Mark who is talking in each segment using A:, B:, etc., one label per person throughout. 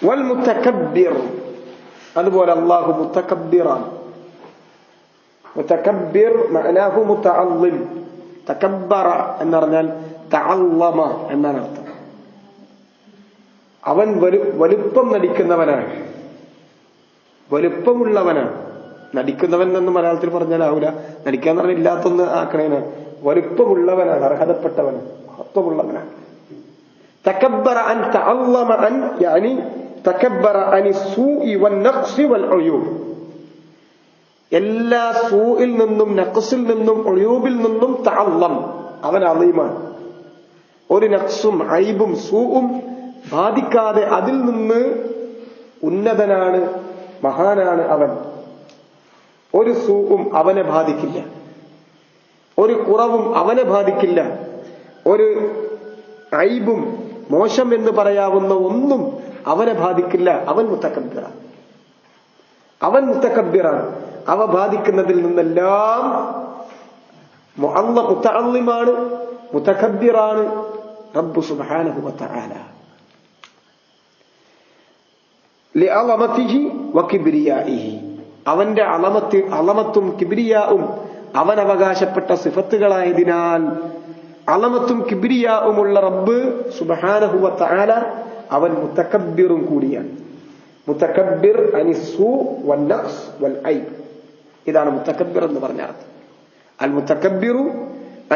A: വൽ മുതകബ്ബിർ, അതുപോലെ അല്ലാഹു മുതകബ്ബിറാണ്. മുതകബ്ബിർ മഅനാഹു മുതഅള്ളിം. തകബ്ബറ എന്ന് പറഞ്ഞാൽ തഅള്ളമ എന്നാണ് അർത്ഥം. അവൻ വലുപ്പം നടിക്കുന്നവനാണ്, വലുപ്പമുള്ളവനാണ്. നടിക്കുന്നവൻ എന്ന് മലയാളത്തിൽ പറഞ്ഞാലാവൂല, നടിക്കാന്ന് പറഞ്ഞാൽ ഇല്ലാത്തൊന്ന് ആക്കണേനാണ്. വലുപ്പമുള്ളവനാണ്, അർഹതപ്പെട്ടവനാണ്, മഹത്വമുള്ളവനാണ്. തകബ്ബറ അൻ തഅള്ളമ അൻ യാനി തകബ്ബറ അനി സൂഇ വന്നഖ്സി വൽ ഉയൂബ്. എല്ലാ സൂഇൽ നിന്നും നഖ്സിൽ നിന്നും ഉയൂബിൽ നിന്നും തഅള്ളം, അവൻ അളീമാണ്. ഒരു നഖ്സും ഐബും സൂഉം ബാധിക്കാതെ അതിൽ നിന്ന് ഉന്നതനാണ്, മഹാനാണ് അവൻ. ഒരു സൂഉം അവനെ ബാധിക്കില്ല, ഒരു കുറവും അവനെ ബാധിക്കില്ല, ഒരു ഐബും മോശം എന്ന് പറയാവുന്ന ഒന്നും അവനെ ബാധിക്കില്ല. അവൻ മുതകബ്ബിറാണ്, അവൻ മുതകബ്ബിറാണ്. അവ ബാധിക്കുന്നതിൽ നിന്നെല്ലാം മുതഅള്ളിമാണ്, മുതകബ്ബിറാണ് റബ്ബ് സുബ്ഹാനഹു വ തആല. ലിഅളമതിഹി വകിബ്രിയാഇഹി, അവന്റെ അളമത്തും കിബ്രിയാഉം അവൻ അവകാശപ്പെട്ട സിഫത്തുകളായതിനാൽ അളമത്തും കിബ്രിയാഉമുള്ള റബ്ബ് സുബ്ഹാനഹു വ തആല അവൻ മുതകബ്ബിറും കൂടിയാണ്. മുതകബ്ബിർ അനിസ്സൂ വന്നഖ്സ് വൽ ഐബ്, ഇതാണ് മുതകബ്ബിർ എന്ന് പറഞ്ഞാൽ. അൽ മുതകബ്ബിറു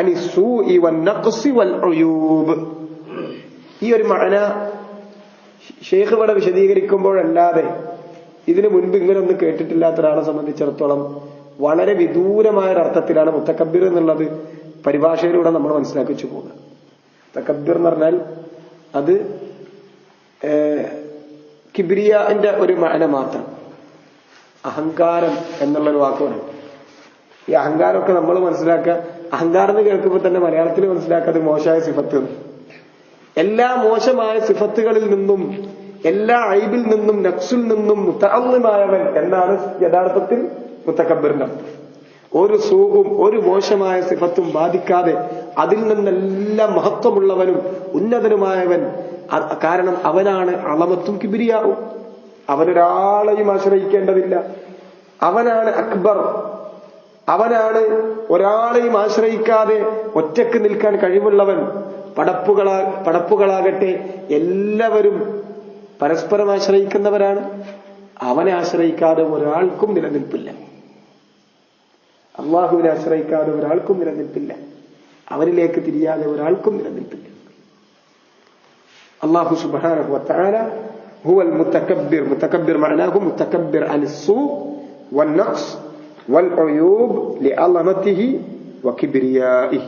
A: അനിസ്സൂഇ വന്നഖ്സി വൽ ഉയൂബ്. ഈ ഒരു മഅന ഷെയ്ഖ് ഇവിടെ വിശദീകരിക്കുമ്പോഴല്ലാതെ ഇതിനു മുൻപ് ഇങ്ങനൊന്നും കേട്ടിട്ടില്ലാത്ത ഒരാളെ സംബന്ധിച്ചിടത്തോളം വളരെ വിദൂരമായ ഒരർത്ഥത്തിലാണ് മുതകബ്ബിർ എന്നുള്ളത് പരിഭാഷയിലൂടെ നമ്മൾ മനസ്സിലാക്കിച്ചു പോകുന്നത്. മുതകബ്ബിർ എന്ന് പറഞ്ഞാൽ അത് കിബ്രിയാന്റെ ഒരു മഅന മാത്രം, അഹങ്കാരം എന്നുള്ളൊരു വാക്കുമാണ്. ഈ അഹങ്കാരമൊക്കെ നമ്മൾ മനസ്സിലാക്കുക, അഹങ്കാരം എന്ന് കേൾക്കുമ്പോൾ തന്നെ മലയാളത്തിൽ മനസ്സിലാക്കാതെ മോശമായ സിഫത്ത്. എല്ലാ മോശമായ സിഫത്തുകളിൽ നിന്നും എല്ലാ ഐബിൽ നിന്നും നഖ്സിൽ നിന്നും മുതഅള്ളിമായവൻ എന്നാണ് യഥാർത്ഥത്തിൽ മുതകബ്ബിറിന്റെ അർത്ഥം. ഒരു സൂഖും ഒരു മോശമായ സിഫത്തും ബാധിക്കാതെ അതിൽ നിന്നെല്ലാം മഹത്വമുള്ളവനും ഉന്നതനുമായവൻ. കാരണം അവനാണ് അളമത്തും കിബ്രിയാവും. അവനൊരാളെയും ആശ്രയിക്കേണ്ടതില്ല. അവനാണ് അക്ബർ, അവനാണ് ഒരാളെയും ആശ്രയിക്കാതെ ഒറ്റക്ക് നിൽക്കാൻ കഴിവുള്ളവൻ. പടപ്പുകളാകട്ടെ എല്ലാവരും പരസ്പരം ആശ്രയിക്കുന്നവരാണ്. അവനെ ആശ്രയിക്കാതെ ഒരാൾക്കും നിലനിൽപ്പില്ല, അള്ളാഹുവിനെ ആശ്രയിക്കാതെ ഒരാൾക്കും നിലനിൽപ്പില്ല, അവനിലേക്ക് തിരിയാതെ ഒരാൾക്കും നിലനിൽപ്പില്ല. അല്ലാഹു സുബ്ഹാനഹു വ തആല ഹുവൽ മുതകബ്ബിർ. മുതകബ്ബിർ മഅനാഹു മുതകബ്ബിർ അനിസ്സൂ വന്നഖ്സ് വൽ ഉയൂബ് ലിഅളമതിഹി വകിബ്രിയാഇഹി.